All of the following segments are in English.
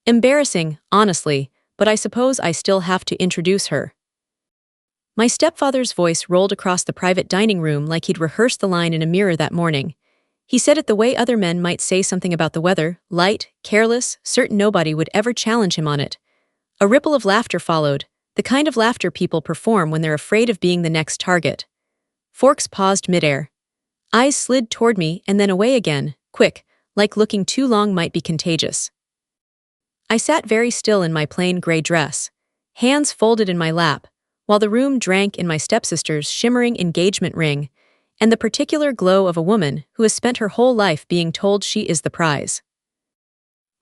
Embarrassing, honestly, but I suppose I still have to introduce her. My stepfather's voice rolled across the private dining room like he'd rehearsed the line in a mirror that morning. He said it the way other men might say something about the weather, light, careless, certain nobody would ever challenge him on it. A ripple of laughter followed, the kind of laughter people perform when they're afraid of being the next target. Forks paused midair. Eyes slid toward me and then away again, quick, like looking too long might be contagious. I sat very still in my plain gray dress, hands folded in my lap, while the room drank in my stepsister's shimmering engagement ring and the particular glow of a woman who has spent her whole life being told she is the prize.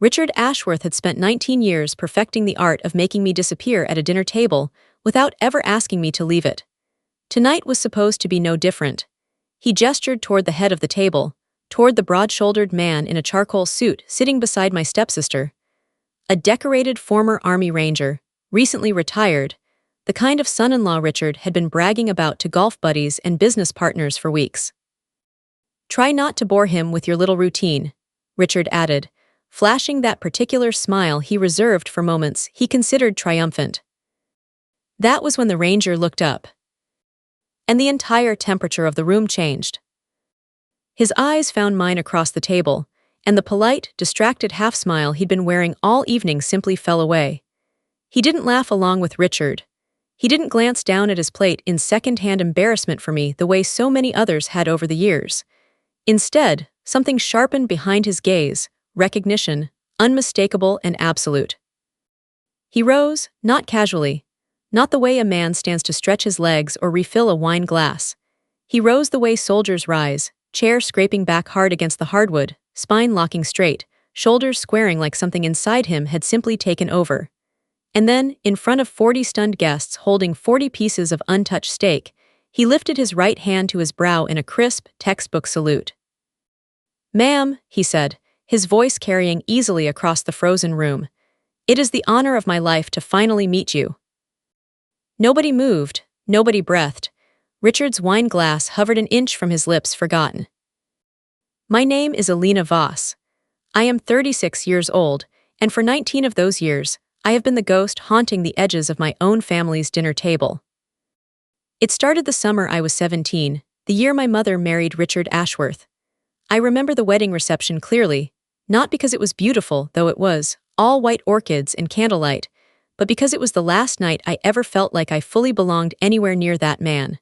Richard Ashworth had spent 19 years perfecting the art of making me disappear at a dinner table without ever asking me to leave it. Tonight was supposed to be no different. He gestured toward the head of the table, toward the broad-shouldered man in a charcoal suit sitting beside my stepsister. A decorated former Army Ranger, recently retired, the kind of son-in-law Richard had been bragging about to golf buddies and business partners for weeks. "Try not to bore him with your little routine," Richard added, flashing that particular smile he reserved for moments he considered triumphant. That was when the Ranger looked up, and the entire temperature of the room changed. His eyes found mine across the table, and the polite, distracted half-smile he'd been wearing all evening simply fell away. He didn't laugh along with Richard. He didn't glance down at his plate in second-hand embarrassment for me the way so many others had over the years. Instead, something sharpened behind his gaze, recognition, unmistakable and absolute. He rose, not casually, not the way a man stands to stretch his legs or refill a wine glass. He rose the way soldiers rise, chair scraping back hard against the hardwood, spine locking straight, shoulders squaring like something inside him had simply taken over. And then, in front of 40 stunned guests holding 40 pieces of untouched steak, he lifted his right hand to his brow in a crisp, textbook salute. "Ma'am," he said, his voice carrying easily across the frozen room, "it is the honor of my life to finally meet you." Nobody moved, nobody breathed. Richard's wine glass hovered an inch from his lips, forgotten. "My name is Alina Voss. I am 36 years old, and for 19 of those years, I have been the ghost haunting the edges of my own family's dinner table. It started the summer I was 17, the year my mother married Richard Ashworth. I remember the wedding reception clearly, not because it was beautiful, though it was, all white orchids and candlelight, but because it was the last night I ever felt like I fully belonged anywhere near that man.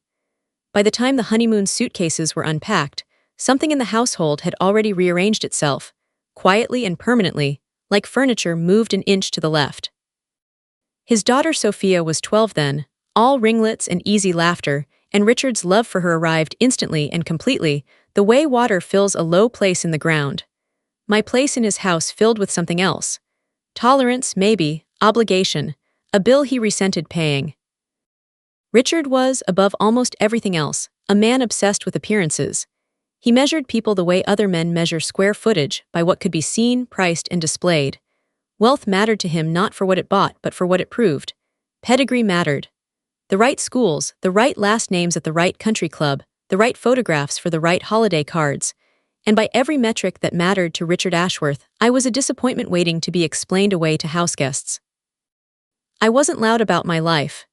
By the time the honeymoon suitcases were unpacked, something in the household had already rearranged itself, quietly and permanently, like furniture moved an inch to the left. His daughter Sophia was 12 then, all ringlets and easy laughter, and Richard's love for her arrived instantly and completely, the way water fills a low place in the ground. My place in his house filled with something else. Tolerance, maybe, obligation, a bill he resented paying. Richard was, above almost everything else, a man obsessed with appearances. He measured people the way other men measure square footage, by what could be seen, priced, and displayed. Wealth mattered to him not for what it bought but for what it proved. Pedigree mattered. The right schools, the right last names at the right country club, the right photographs for the right holiday cards. And by every metric that mattered to Richard Ashworth, I was a disappointment waiting to be explained away to houseguests. I wasn't loud about my life.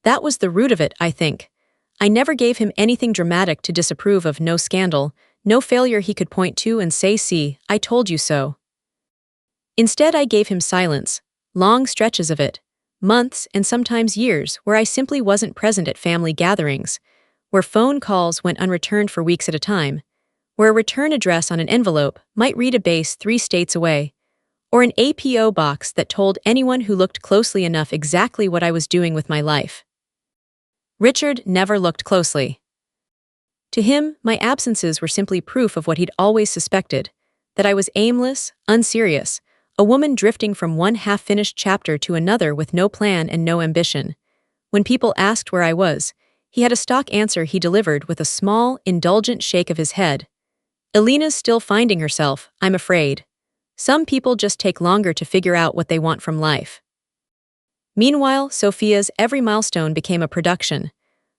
That was the root of it, I think. I never gave him anything dramatic to disapprove of, no scandal, no failure he could point to and say, "See, I told you so." Instead, I gave him silence, long stretches of it, months and sometimes years where I simply wasn't present at family gatherings, where phone calls went unreturned for weeks at a time, where a return address on an envelope might read a base 3 states away, or an APO box that told anyone who looked closely enough exactly what I was doing with my life. Richard never looked closely. To him, my absences were simply proof of what he'd always suspected, that I was aimless, unserious, a woman drifting from one half-finished chapter to another with no plan and no ambition. When people asked where I was, he had a stock answer he delivered with a small, indulgent shake of his head. "Alina's still finding herself, I'm afraid. Some people just take longer to figure out what they want from life." Meanwhile, Sophia's every milestone became a production.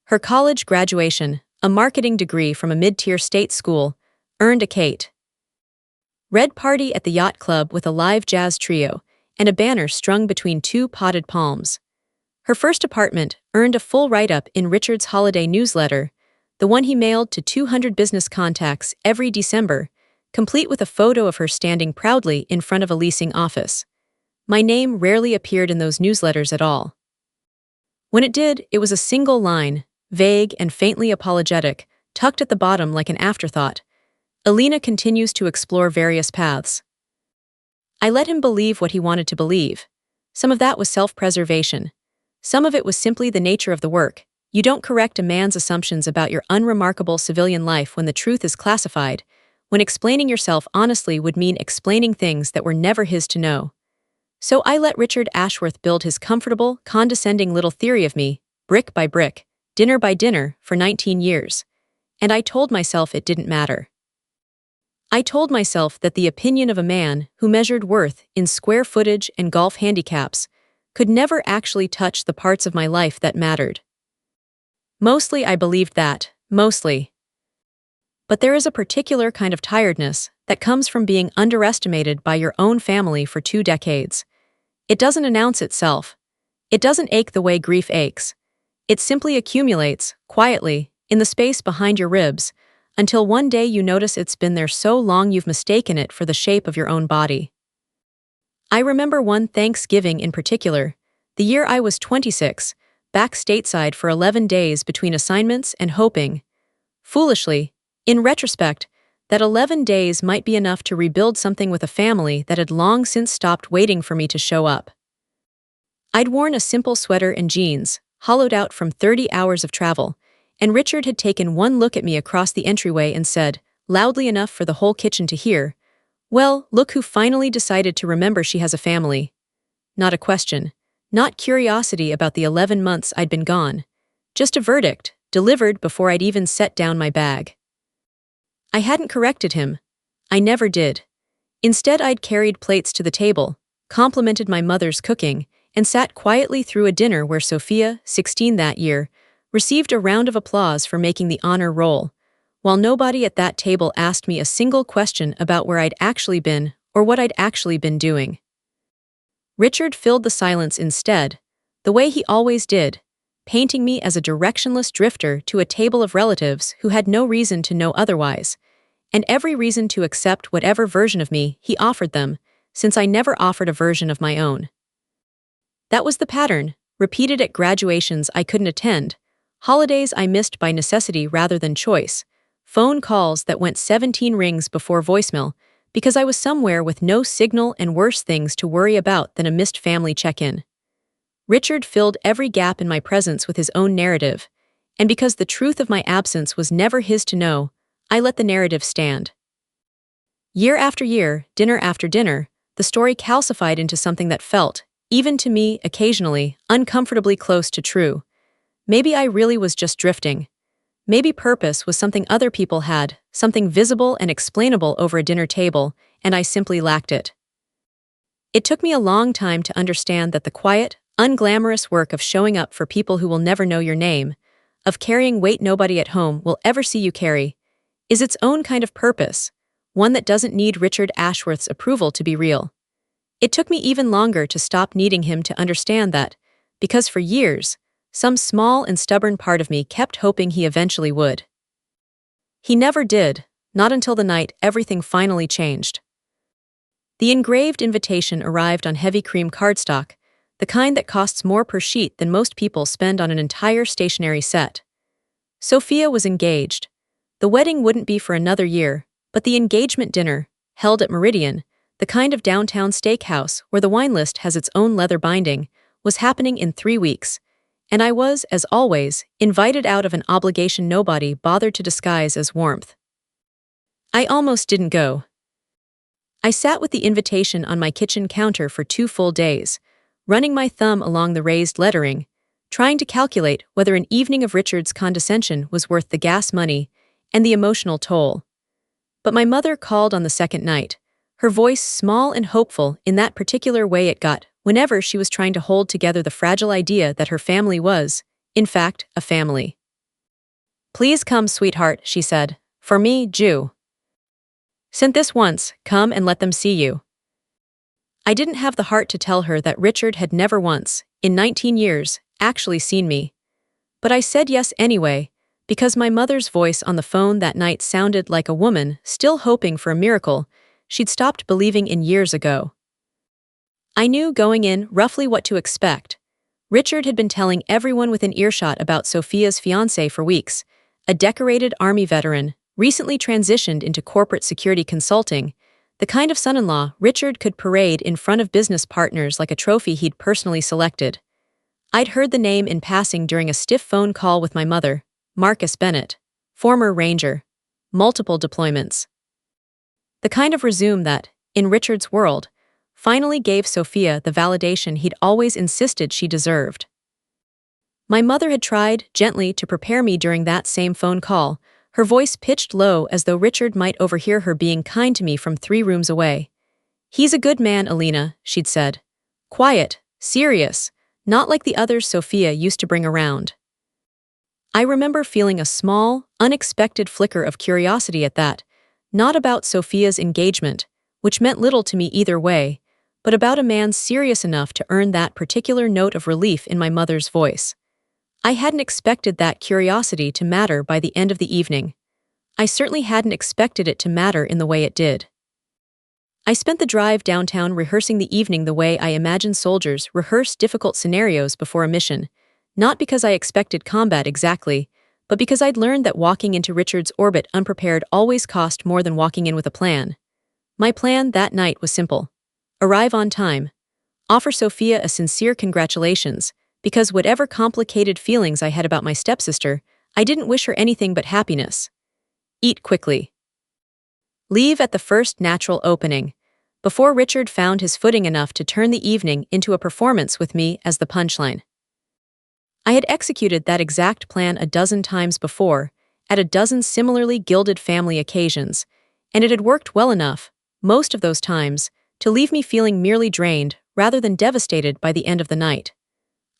Her college graduation, a marketing degree from a mid-tier state school, earned a Kate. Red party at the yacht club with a live jazz trio, and a banner strung between two potted palms. Her first apartment earned a full write-up in Richard's holiday newsletter, the one he mailed to 200 business contacts every December, complete with a photo of her standing proudly in front of a leasing office. My name rarely appeared in those newsletters at all. When it did, it was a single line, vague and faintly apologetic, tucked at the bottom like an afterthought. Alina continues to explore various paths. I let him believe what he wanted to believe. Some of that was self-preservation. Some of it was simply the nature of the work. You don't correct a man's assumptions about your unremarkable civilian life when the truth is classified, when explaining yourself honestly would mean explaining things that were never his to know. So I let Richard Ashworth build his comfortable, condescending little theory of me, brick by brick, dinner by dinner, for 19 years. And I told myself it didn't matter. I told myself that the opinion of a man who measured worth in square footage and golf handicaps could never actually touch the parts of my life that mattered. Mostly I believed that, mostly. But there is a particular kind of tiredness that comes from being underestimated by your own family for 2 decades. It doesn't announce itself. It doesn't ache the way grief aches. It simply accumulates, quietly, in the space behind your ribs, until one day you notice it's been there so long you've mistaken it for the shape of your own body. I remember one Thanksgiving in particular, the year I was 26, back stateside for 11 days between assignments and hoping, foolishly, in retrospect, that 11 days might be enough to rebuild something with a family that had long since stopped waiting for me to show up. I'd worn a simple sweater and jeans, hollowed out from 30 hours of travel, and Richard had taken one look at me across the entryway and said, loudly enough for the whole kitchen to hear, "Well, look who finally decided to remember she has a family." Not a question, not curiosity about the 11 months I'd been gone, just a verdict, delivered before I'd even set down my bag. I hadn't corrected him. I never did. Instead, I'd carried plates to the table, complimented my mother's cooking, and sat quietly through a dinner where Sophia, 16 that year, received a round of applause for making the honor roll, while nobody at that table asked me a single question about where I'd actually been or what I'd actually been doing. Richard filled the silence instead, the way he always did, painting me as a directionless drifter to a table of relatives who had no reason to know otherwise, and every reason to accept whatever version of me he offered them, since I never offered a version of my own. That was the pattern, repeated at graduations I couldn't attend, holidays I missed by necessity rather than choice, phone calls that went 17 rings before voicemail because I was somewhere with no signal and worse things to worry about than a missed family check-in. Richard filled every gap in my presence with his own narrative, and because the truth of my absence was never his to know, I let the narrative stand. Year after year, dinner after dinner, the story calcified into something that felt, even to me occasionally, uncomfortably close to true. Maybe I really was just drifting. Maybe purpose was something other people had, something visible and explainable over a dinner table, and I simply lacked it. It took me a long time to understand that the quiet, unglamorous work of showing up for people who will never know your name, of carrying weight nobody at home will ever see you carry, is its own kind of purpose, one that doesn't need Richard Ashworth's approval to be real. It took me even longer to stop needing him to understand that, because for years, some small and stubborn part of me kept hoping he eventually would. He never did, not until the night everything finally changed. The engraved invitation arrived on heavy cream cardstock, the kind that costs more per sheet than most people spend on an entire stationery set. Sophia was engaged. The wedding wouldn't be for another year, but the engagement dinner, held at Meridian, the kind of downtown steakhouse where the wine list has its own leather binding, was happening in 3 weeks, and I was, as always, invited out of an obligation nobody bothered to disguise as warmth. I almost didn't go. I sat with the invitation on my kitchen counter for 2 full days, running my thumb along the raised lettering, trying to calculate whether an evening of Richard's condescension was worth the gas money and the emotional toll. But my mother called on the second night, her voice small and hopeful in that particular way it got whenever she was trying to hold together the fragile idea that her family was, in fact, a family. "Please come, sweetheart," she said. "For me, Jew. Sent this once, come and let them see you." I didn't have the heart to tell her that Richard had never once, in 19 years, actually seen me. But I said yes anyway, because my mother's voice on the phone that night sounded like a woman still hoping for a miracle she'd stopped believing in years ago. I knew going in roughly what to expect. Richard had been telling everyone within earshot about Sophia's fiancé for weeks, a decorated Army veteran, recently transitioned into corporate security consulting, the kind of son-in-law Richard could parade in front of business partners like a trophy he'd personally selected. I'd heard the name in passing during a stiff phone call with my mother, Marcus Bennett, former Ranger, multiple deployments. The kind of resume that, in Richard's world, finally gave Sophia the validation he'd always insisted she deserved. My mother had tried, gently, to prepare me during that same phone call, her voice pitched low as though Richard might overhear her being kind to me from 3 rooms away. "He's a good man, Alina," she'd said. "Quiet, serious, not like the others Sophia used to bring around." I remember feeling a small, unexpected flicker of curiosity at that, not about Sophia's engagement, which meant little to me either way, but about a man serious enough to earn that particular note of relief in my mother's voice. I hadn't expected that curiosity to matter by the end of the evening. I certainly hadn't expected it to matter in the way it did. I spent the drive downtown rehearsing the evening the way I imagine soldiers rehearse difficult scenarios before a mission, not because I expected combat exactly, but because I'd learned that walking into Richard's orbit unprepared always cost more than walking in with a plan. My plan that night was simple. Arrive on time. Offer Sophia a sincere congratulations, because whatever complicated feelings I had about my stepsister, I didn't wish her anything but happiness. Eat quickly. Leave at the first natural opening, before Richard found his footing enough to turn the evening into a performance with me as the punchline. I had executed that exact plan a dozen times before, at a dozen similarly gilded family occasions, and it had worked well enough, most of those times, to leave me feeling merely drained rather than devastated by the end of the night.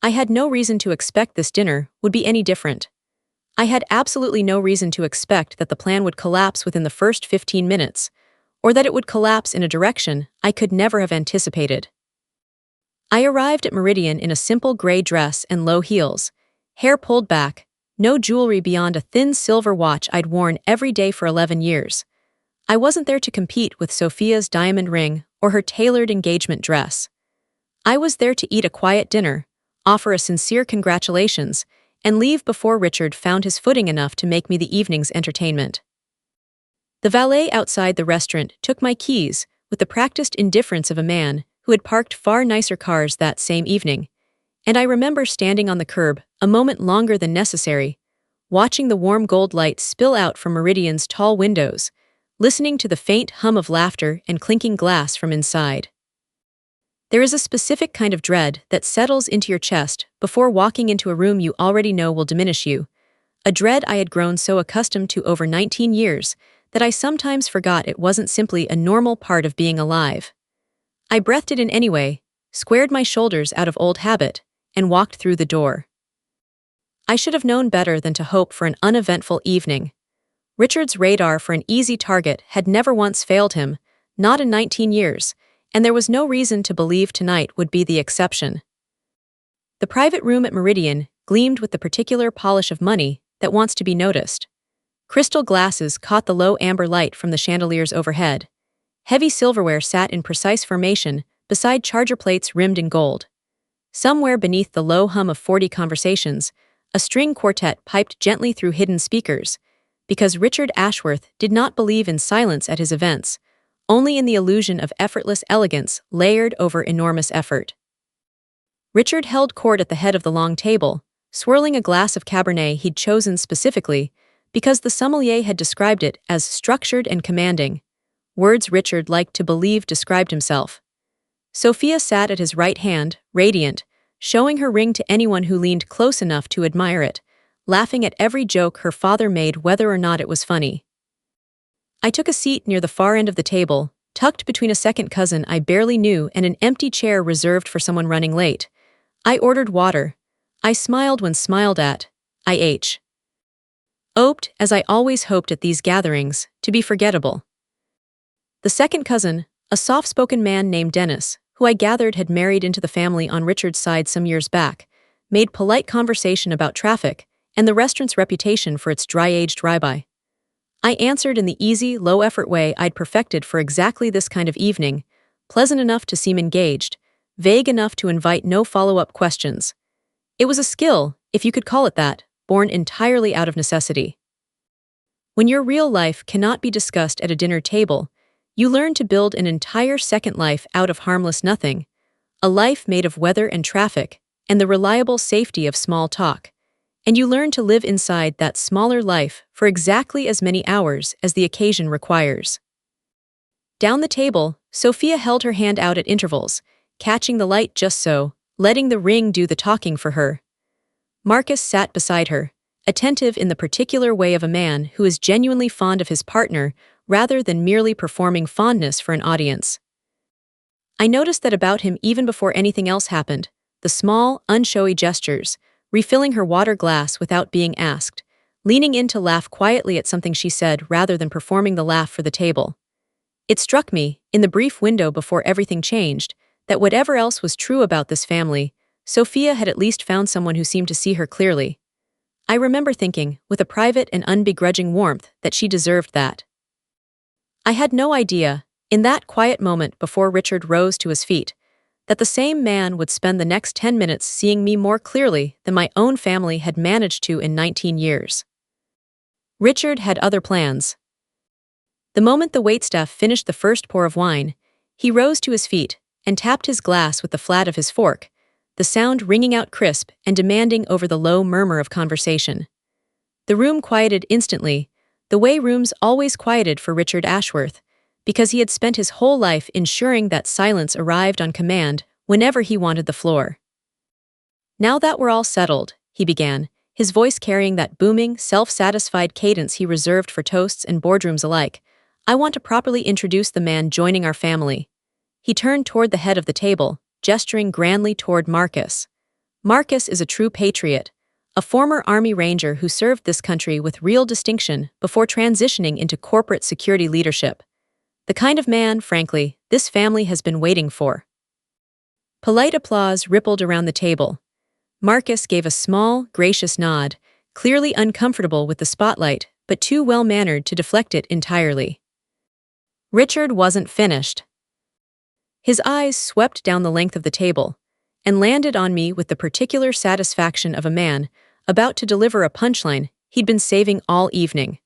I had no reason to expect this dinner would be any different. I had absolutely no reason to expect that the plan would collapse within the first 15 minutes, or that it would collapse in a direction I could never have anticipated. I arrived at Meridian in a simple gray dress and low heels, hair pulled back, no jewelry beyond a thin silver watch I'd worn every day for 11 years. I wasn't there to compete with Sophia's diamond ring or her tailored engagement dress. I was there to eat a quiet dinner, offer a sincere congratulations, and leave before Richard found his footing enough to make me the evening's entertainment. The valet outside the restaurant took my keys with the practiced indifference of a man who had parked far nicer cars that same evening, and I remember standing on the curb a moment longer than necessary, watching the warm gold light spill out from Meridian's tall windows, listening to the faint hum of laughter and clinking glass from inside. There is a specific kind of dread that settles into your chest before walking into a room you already know will diminish you, a dread I had grown so accustomed to over 19 years that I sometimes forgot it wasn't simply a normal part of being alive. I breathed it in anyway, squared my shoulders out of old habit, and walked through the door. I should have known better than to hope for an uneventful evening. Richard's radar for an easy target had never once failed him, not in 19 years, and there was no reason to believe tonight would be the exception. The private room at Meridian gleamed with the particular polish of money that wants to be noticed. Crystal glasses caught the low amber light from the chandeliers overhead. Heavy silverware sat in precise formation beside charger plates rimmed in gold. Somewhere beneath the low hum of 40 conversations, a string quartet piped gently through hidden speakers, because Richard Ashworth did not believe in silence at his events, only in the illusion of effortless elegance layered over enormous effort. Richard held court at the head of the long table, swirling a glass of Cabernet he'd chosen specifically because the sommelier had described it as structured and commanding, words Richard liked to believe described himself. Sophia sat at his right hand, radiant, showing her ring to anyone who leaned close enough to admire it, laughing at every joke her father made whether or not it was funny. I took a seat near the far end of the table, tucked between a second cousin I barely knew and an empty chair reserved for someone running late. I ordered water. I smiled when smiled at. I hoped, as I always hoped at these gatherings, to be forgettable. The second cousin, a soft-spoken man named Dennis, who I gathered had married into the family on Richard's side some years back, made polite conversation about traffic and the restaurant's reputation for its dry-aged ribeye. I answered in the easy, low-effort way I'd perfected for exactly this kind of evening, pleasant enough to seem engaged, vague enough to invite no follow-up questions. It was a skill, if you could call it that, born entirely out of necessity. When your real life cannot be discussed at a dinner table, you learn to build an entire second life out of harmless nothing, a life made of weather and traffic, and the reliable safety of small talk. And you learn to live inside that smaller life for exactly as many hours as the occasion requires. Down the table, Sophia held her hand out at intervals, catching the light just so, letting the ring do the talking for her. Marcus sat beside her, attentive in the particular way of a man who is genuinely fond of his partner rather than merely performing fondness for an audience. I noticed that about him even before anything else happened, the small, unshowy gestures, refilling her water glass without being asked, leaning in to laugh quietly at something she said rather than performing the laugh for the table. It struck me, in the brief window before everything changed, that whatever else was true about this family, Sophia had at least found someone who seemed to see her clearly. I remember thinking, with a private and unbegrudging warmth, that she deserved that. I had no idea, in that quiet moment before Richard rose to his feet, that the same man would spend the next 10 minutes seeing me more clearly than my own family had managed to in 19 years. Richard had other plans. The moment the waitstaff finished the first pour of wine, he rose to his feet and tapped his glass with the flat of his fork, the sound ringing out crisp and demanding over the low murmur of conversation. The room quieted instantly, the way rooms always quieted for Richard Ashworth, because he had spent his whole life ensuring that silence arrived on command whenever he wanted the floor. "Now that we're all settled," he began, his voice carrying that booming, self-satisfied cadence he reserved for toasts and boardrooms alike, "I want to properly introduce the man joining our family." He turned toward the head of the table, gesturing grandly toward Marcus. Marcus is a true patriot, a former Army Ranger who served this country with real distinction before transitioning into corporate security leadership. The kind of man, frankly, this family has been waiting for. Polite applause rippled around the table. Marcus gave a small, gracious nod, clearly uncomfortable with the spotlight, but too well-mannered to deflect it entirely. Richard wasn't finished. His eyes swept down the length of the table and landed on me with the particular satisfaction of a man about to deliver a punchline he'd been saving all evening.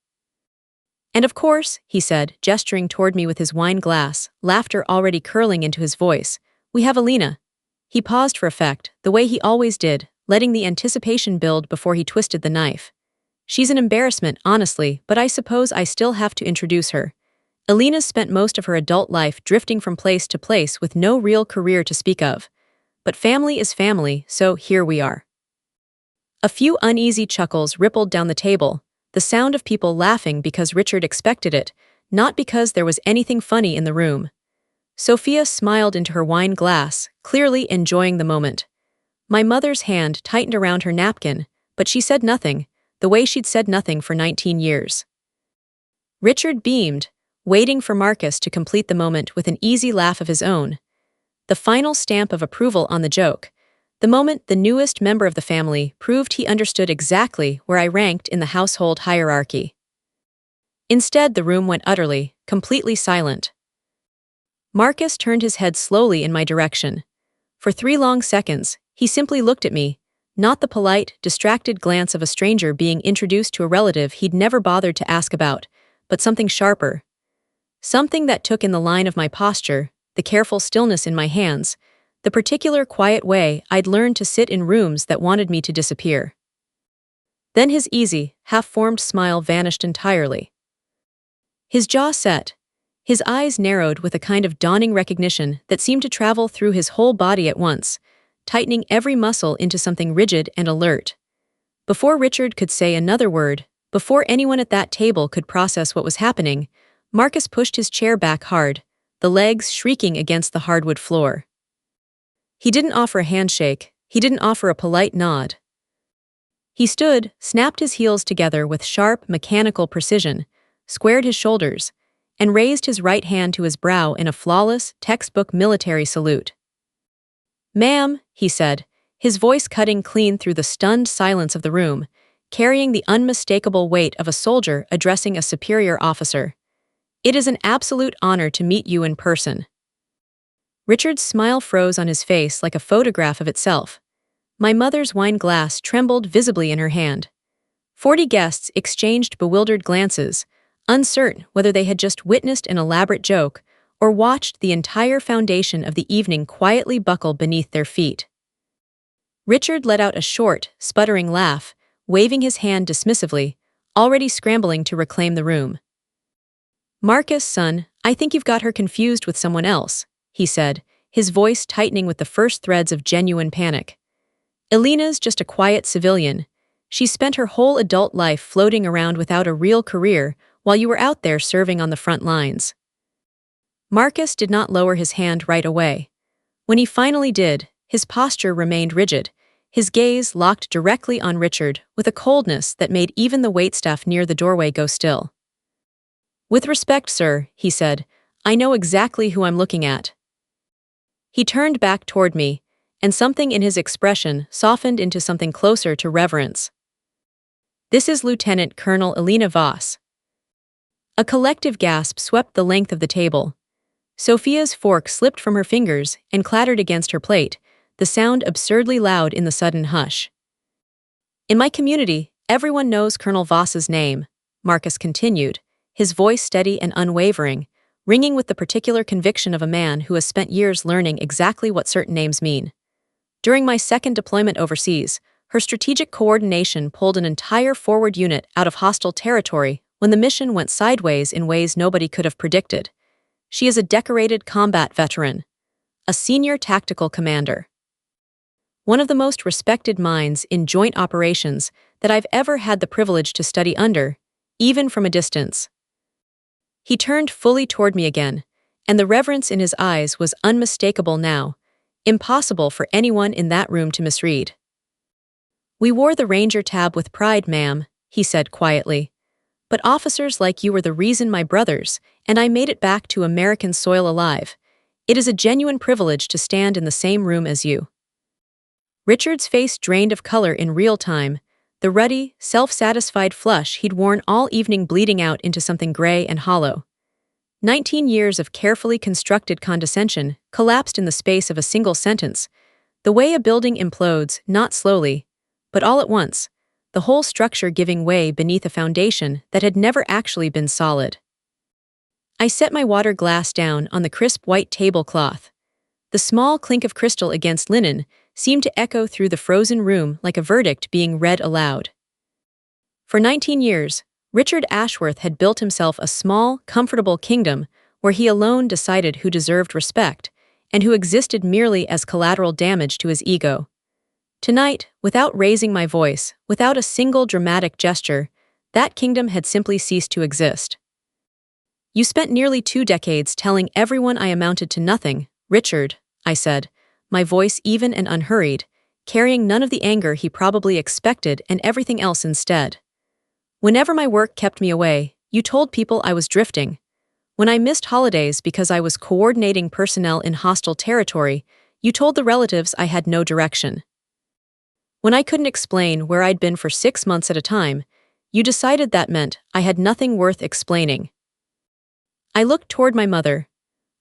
"And of course," he said, gesturing toward me with his wine glass, laughter already curling into his voice, "we have Alina." He paused for effect, the way he always did, letting the anticipation build before he twisted the knife. "She's an embarrassment, honestly, but I suppose I still have to introduce her. Alina's spent most of her adult life drifting from place to place with no real career to speak of. But family is family, so here we are." A few uneasy chuckles rippled down the table, the sound of people laughing because Richard expected it, not because there was anything funny in the room. Sophia smiled into her wine glass, clearly enjoying the moment. My mother's hand tightened around her napkin, but she said nothing, the way she'd said nothing for 19 years. Richard beamed, waiting for Marcus to complete the moment with an easy laugh of his own. The final stamp of approval on the joke, the moment the newest member of the family proved he understood exactly where I ranked in the household hierarchy. Instead, the room went utterly, completely silent. Marcus turned his head slowly in my direction. For 3 long seconds, he simply looked at me, not the polite, distracted glance of a stranger being introduced to a relative he'd never bothered to ask about, but something sharper. Something that took in the line of my posture, the careful stillness in my hands, the particular quiet way I'd learned to sit in rooms that wanted me to disappear. Then his easy, half-formed smile vanished entirely. His jaw set, his eyes narrowed with a kind of dawning recognition that seemed to travel through his whole body at once, tightening every muscle into something rigid and alert. Before Richard could say another word, before anyone at that table could process what was happening, Marcus pushed his chair back hard, the legs shrieking against the hardwood floor. He didn't offer a handshake, he didn't offer a polite nod. He stood, snapped his heels together with sharp, mechanical precision, squared his shoulders, and raised his right hand to his brow in a flawless, textbook military salute. Ma'am, he said, his voice cutting clean through the stunned silence of the room, carrying the unmistakable weight of a soldier addressing a superior officer. It is an absolute honor to meet you in person. Richard's smile froze on his face like a photograph of itself. My mother's wine glass trembled visibly in her hand. 40 guests exchanged bewildered glances, uncertain whether they had just witnessed an elaborate joke or watched the entire foundation of the evening quietly buckle beneath their feet. Richard let out a short, sputtering laugh, waving his hand dismissively, already scrambling to reclaim the room. Marcus, son, I think you've got her confused with someone else, he said, his voice tightening with the first threads of genuine panic. Elena's just a quiet civilian. She spent her whole adult life floating around without a real career while you were out there serving on the front lines. Marcus did not lower his hand right away. When he finally did, his posture remained rigid, his gaze locked directly on Richard with a coldness that made even the waitstaff near the doorway go still. With respect, sir, he said, I know exactly who I'm looking at. He turned back toward me, and something in his expression softened into something closer to reverence. This is Lieutenant Colonel Elena Voss. A collective gasp swept the length of the table. Sophia's fork slipped from her fingers and clattered against her plate, the sound absurdly loud in the sudden hush. In my community, everyone knows Colonel Voss's name, Marcus continued, his voice steady and unwavering, ringing with the particular conviction of a man who has spent years learning exactly what certain names mean. During my second deployment overseas, her strategic coordination pulled an entire forward unit out of hostile territory when the mission went sideways in ways nobody could have predicted. She is a decorated combat veteran, a senior tactical commander. One of the most respected minds in joint operations that I've ever had the privilege to study under, even from a distance. He turned fully toward me again, and the reverence in his eyes was unmistakable now, impossible for anyone in that room to misread. We wore the Ranger tab with pride, ma'am, he said quietly. But officers like you were the reason my brothers and I made it back to American soil alive. It is a genuine privilege to stand in the same room as you. Richard's face drained of color in real time, the ruddy, self-satisfied flush he'd worn all evening bleeding out into something gray and hollow. 19 years of carefully constructed condescension collapsed in the space of a single sentence, the way a building implodes, not slowly, but all at once, the whole structure giving way beneath a foundation that had never actually been solid. I set my water glass down on the crisp white tablecloth. The small clink of crystal against linen seemed to echo through the frozen room like a verdict being read aloud. For 19 years, Richard Ashworth had built himself a small, comfortable kingdom where he alone decided who deserved respect and who existed merely as collateral damage to his ego. Tonight, without raising my voice, without a single dramatic gesture, that kingdom had simply ceased to exist. You spent nearly 2 decades telling everyone I amounted to nothing, Richard, I said, my voice even and unhurried, carrying none of the anger he probably expected and everything else instead. Whenever my work kept me away, you told people I was drifting. When I missed holidays because I was coordinating personnel in hostile territory, you told the relatives I had no direction. When I couldn't explain where I'd been for 6 months at a time, you decided that meant I had nothing worth explaining. I looked toward my mother.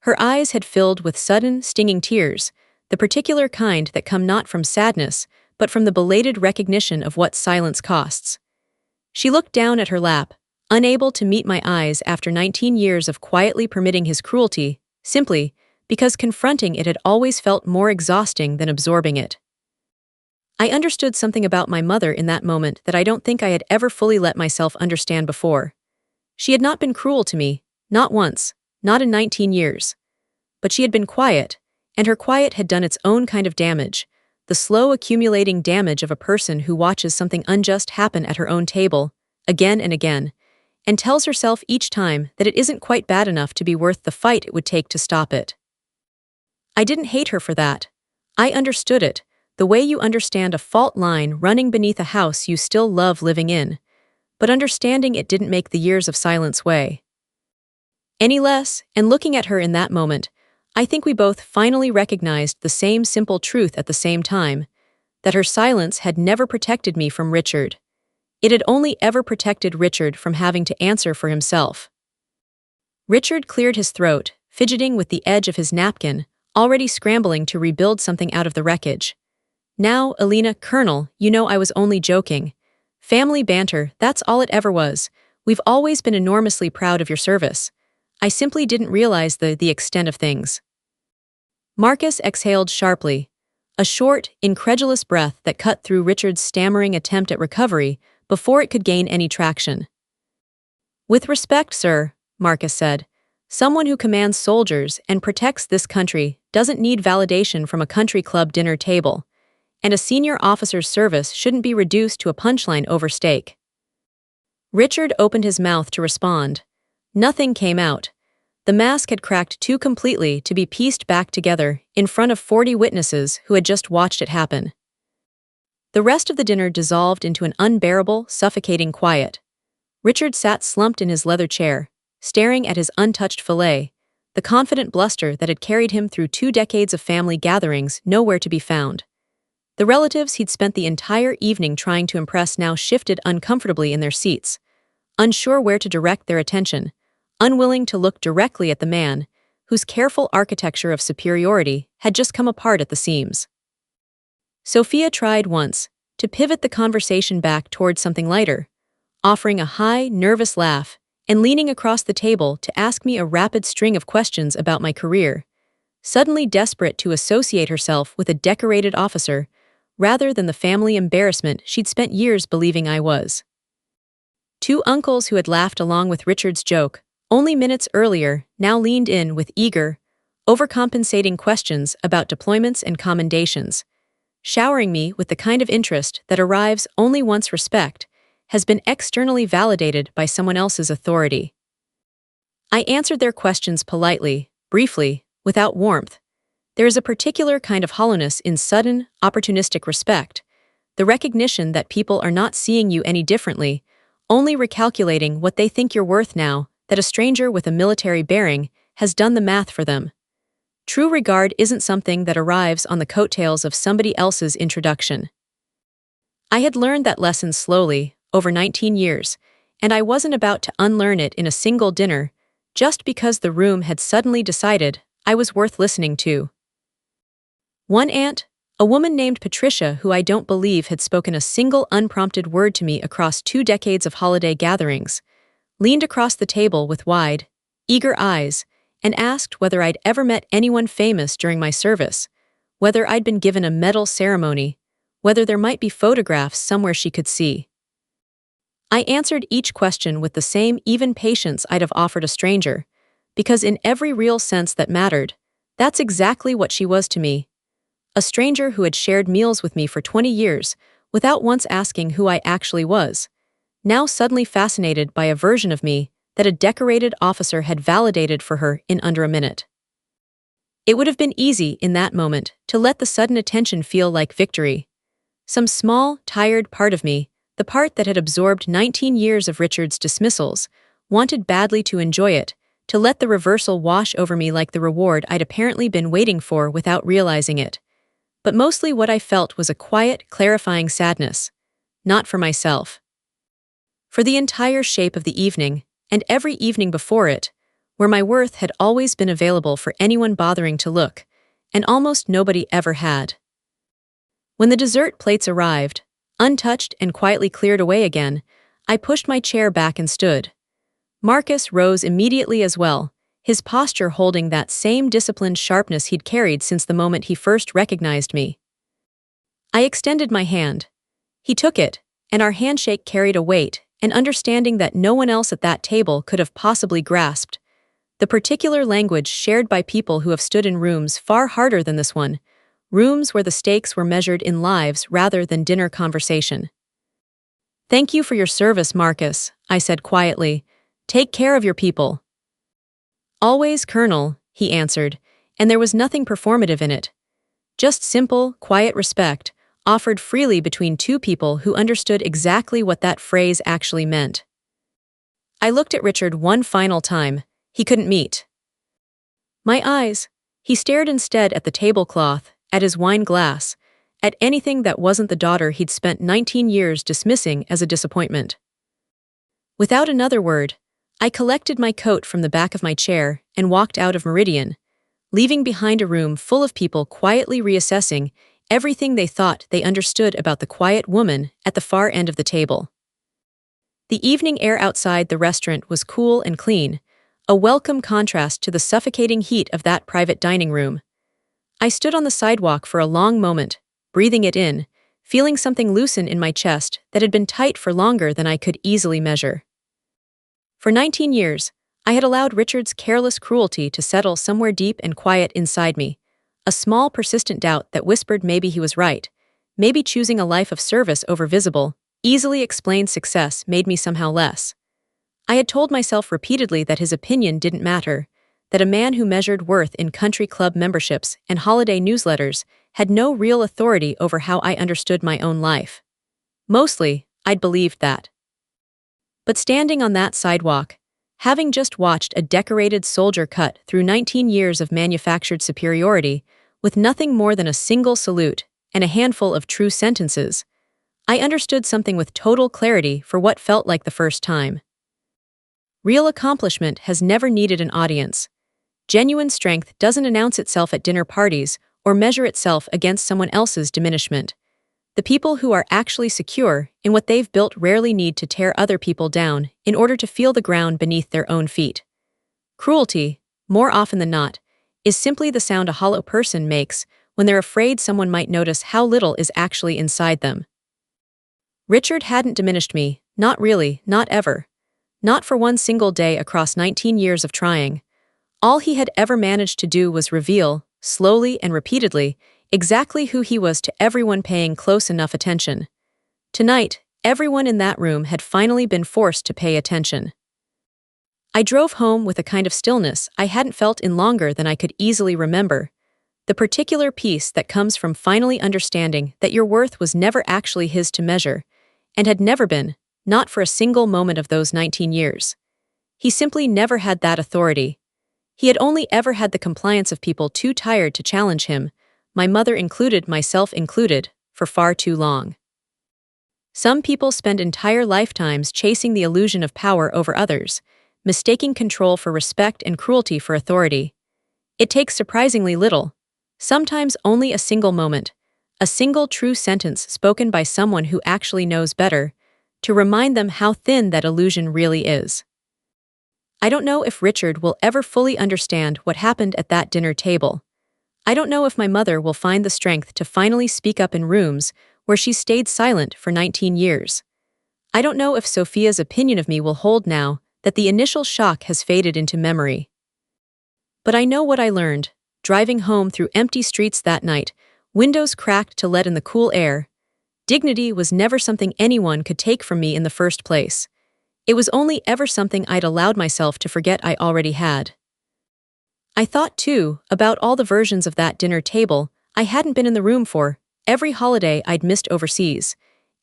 Her eyes had filled with sudden, stinging tears, the particular kind that come not from sadness, but from the belated recognition of what silence costs. She looked down at her lap, unable to meet my eyes after 19 years of quietly permitting his cruelty, simply because confronting it had always felt more exhausting than absorbing it. I understood something about my mother in that moment that I don't think I had ever fully let myself understand before. She had not been cruel to me, not once, not in 19 years. But she had been quiet, and her quiet had done its own kind of damage, the slow accumulating damage of a person who watches something unjust happen at her own table, again and again, and tells herself each time that it isn't quite bad enough to be worth the fight it would take to stop it. I didn't hate her for that. I understood it, the way you understand a fault line running beneath a house you still love living in, but understanding it didn't make the years of silence weigh any less, and looking at her in that moment, I think we both finally recognized the same simple truth at the same time, that her silence had never protected me from Richard. It had only ever protected Richard from having to answer for himself. Richard cleared his throat, fidgeting with the edge of his napkin, already scrambling to rebuild something out of the wreckage. Now, Alina, Colonel, you know I was only joking. Family banter, that's all it ever was. We've always been enormously proud of your service. I simply didn't realize the extent of things. Marcus exhaled sharply, a short, incredulous breath that cut through Richard's stammering attempt at recovery before it could gain any traction. With respect, sir, Marcus said, someone who commands soldiers and protects this country doesn't need validation from a country club dinner table, and a senior officer's service shouldn't be reduced to a punchline over steak. Richard opened his mouth to respond. Nothing came out. The mask had cracked too completely to be pieced back together in front of 40 witnesses who had just watched it happen. The rest of the dinner dissolved into an unbearable, suffocating quiet. Richard sat slumped in his leather chair, staring at his untouched fillet, the confident bluster that had carried him through 2 decades of family gatherings nowhere to be found. The relatives he'd spent the entire evening trying to impress now shifted uncomfortably in their seats, unsure where to direct their attention, unwilling to look directly at the man whose careful architecture of superiority had just come apart at the seams. Sophia tried once to pivot the conversation back towards something lighter, offering a high, nervous laugh and leaning across the table to ask me a rapid string of questions about my career, suddenly desperate to associate herself with a decorated officer rather than the family embarrassment she'd spent years believing I was. 2 uncles who had laughed along with Richard's joke only minutes earlier now leaned in with eager, overcompensating questions about deployments and commendations, showering me with the kind of interest that arrives only once respect has been externally validated by someone else's authority. I answered their questions politely, briefly, without warmth. There is a particular kind of hollowness in sudden, opportunistic respect, the recognition that people are not seeing you any differently, only recalculating what they think you're worth now that a stranger with a military bearing has done the math for them. True regard isn't something that arrives on the coattails of somebody else's introduction. I had learned that lesson slowly, over 19 years, and I wasn't about to unlearn it in a single dinner, just because the room had suddenly decided I was worth listening to. One aunt, a woman named Patricia who I don't believe had spoken a single unprompted word to me across 2 decades of holiday gatherings, leaned across the table with wide, eager eyes and asked whether I'd ever met anyone famous during my service, whether I'd been given a medal ceremony, whether there might be photographs somewhere she could see. I answered each question with the same even patience I'd have offered a stranger, because in every real sense that mattered, that's exactly what she was to me. A stranger who had shared meals with me for 20 years without once asking who I actually was, now suddenly fascinated by a version of me that a decorated officer had validated for her in under a minute. It would have been easy in that moment to let the sudden attention feel like victory. Some small, tired part of me, the part that had absorbed 19 years of Richard's dismissals, wanted badly to enjoy it, to let the reversal wash over me like the reward I'd apparently been waiting for without realizing it. But mostly what I felt was a quiet, clarifying sadness. Not for myself. For the entire shape of the evening, and every evening before it, where my worth had always been available for anyone bothering to look, and almost nobody ever had. When the dessert plates arrived, untouched and quietly cleared away again, I pushed my chair back and stood. Marcus rose immediately as well, his posture holding that same disciplined sharpness he'd carried since the moment he first recognized me. I extended my hand. He took it, and our handshake carried a weight, an understanding that no one else at that table could have possibly grasped. The particular language shared by people who have stood in rooms far harder than this one, rooms where the stakes were measured in lives rather than dinner conversation. "Thank you for your service, Marcus," I said quietly. "Take care of your people." "Always, Colonel," he answered, and there was nothing performative in it. Just simple, quiet respect, offered freely between 2 people who understood exactly what that phrase actually meant. I looked at Richard one final time. He couldn't meet my eyes. He stared instead at the tablecloth, at his wine glass, at anything that wasn't the daughter he'd spent 19 years dismissing as a disappointment. Without another word, I collected my coat from the back of my chair and walked out of Meridian, leaving behind a room full of people quietly reassessing everything they thought they understood about the quiet woman at the far end of the table. The evening air outside the restaurant was cool and clean, a welcome contrast to the suffocating heat of that private dining room. I stood on the sidewalk for a long moment, breathing it in, feeling something loosen in my chest that had been tight for longer than I could easily measure. For 19 years, I had allowed Richard's careless cruelty to settle somewhere deep and quiet inside me, a small persistent doubt that whispered maybe he was right, maybe choosing a life of service over visible, easily explained success made me somehow less. I had told myself repeatedly that his opinion didn't matter, that a man who measured worth in country club memberships and holiday newsletters had no real authority over how I understood my own life. Mostly, I'd believed that. But standing on that sidewalk, having just watched a decorated soldier cut through 19 years of manufactured superiority with nothing more than a single salute and a handful of true sentences, I understood something with total clarity for what felt like the first time. Real accomplishment has never needed an audience. Genuine strength doesn't announce itself at dinner parties or measure itself against someone else's diminishment. The people who are actually secure in what they've built rarely need to tear other people down in order to feel the ground beneath their own feet. Cruelty, more often than not, is simply the sound a hollow person makes when they're afraid someone might notice how little is actually inside them. Richard hadn't diminished me, not really, not ever. Not for one single day across 19 years of trying. All he had ever managed to do was reveal, slowly and repeatedly, exactly who he was to everyone paying close enough attention. Tonight, everyone in that room had finally been forced to pay attention. I drove home with a kind of stillness I hadn't felt in longer than I could easily remember, the particular peace that comes from finally understanding that your worth was never actually his to measure, and had never been, not for a single moment of those 19 years. He simply never had that authority. He had only ever had the compliance of people too tired to challenge him, my mother included, myself included, for far too long. Some people spend entire lifetimes chasing the illusion of power over others, mistaking control for respect and cruelty for authority. It takes surprisingly little, sometimes only a single moment, a single true sentence spoken by someone who actually knows better, to remind them how thin that illusion really is. I don't know if Richard will ever fully understand what happened at that dinner table. I don't know if my mother will find the strength to finally speak up in rooms where she stayed silent for 19 years. I don't know if Sophia's opinion of me will hold now that the initial shock has faded into memory. But I know what I learned, driving home through empty streets that night, windows cracked to let in the cool air. Dignity was never something anyone could take from me in the first place. It was only ever something I'd allowed myself to forget I already had. I thought, too, about all the versions of that dinner table I hadn't been in the room for, every holiday I'd missed overseas,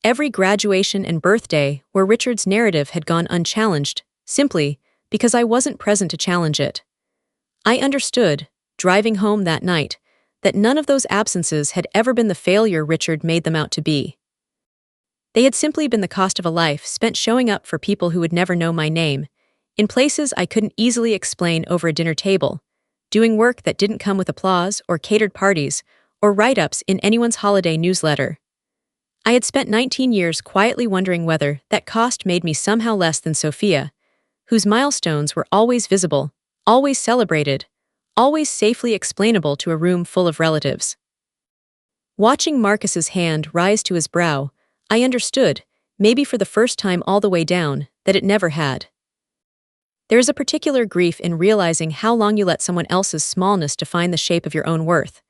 every graduation and birthday where Richard's narrative had gone unchallenged, simply because I wasn't present to challenge it. I understood, driving home that night, that none of those absences had ever been the failure Richard made them out to be. They had simply been the cost of a life spent showing up for people who would never know my name, in places I couldn't easily explain over a dinner table, doing work that didn't come with applause or catered parties or write-ups in anyone's holiday newsletter. I had spent 19 years quietly wondering whether that cost made me somehow less than Sophia, whose milestones were always visible, always celebrated, always safely explainable to a room full of relatives. Watching Marcus's hand rise to his brow, I understood, maybe for the first time all the way down, that it never had. There is a particular grief in realizing how long you let someone else's smallness define the shape of your own worth.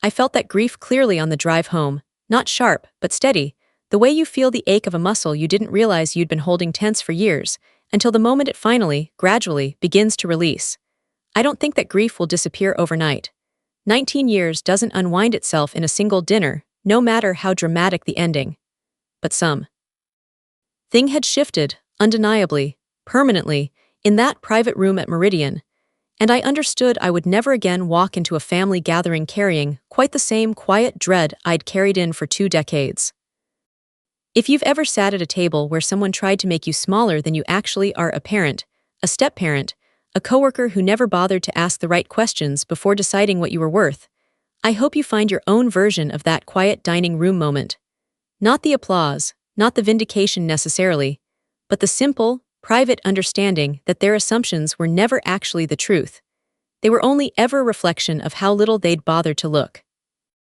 I felt that grief clearly on the drive home, not sharp, but steady, the way you feel the ache of a muscle you didn't realize you'd been holding tense for years, until the moment it finally, gradually, begins to release. I don't think that grief will disappear overnight. 19 years doesn't unwind itself in a single dinner, no matter how dramatic the ending. But some thing had shifted, undeniably, permanently, in that private room at Meridian, And I understood I would never again walk into a family gathering carrying quite the same quiet dread I'd carried in for 2 decades. If you've ever sat at a table where someone tried to make you smaller than you actually are, a parent, a step-parent, a coworker who never bothered to ask the right questions before deciding what you were worth, I hope you find your own version of that quiet dining room moment. Not the applause, not the vindication necessarily, but the simple, private understanding that their assumptions were never actually the truth. They were only ever a reflection of how little they'd bothered to look.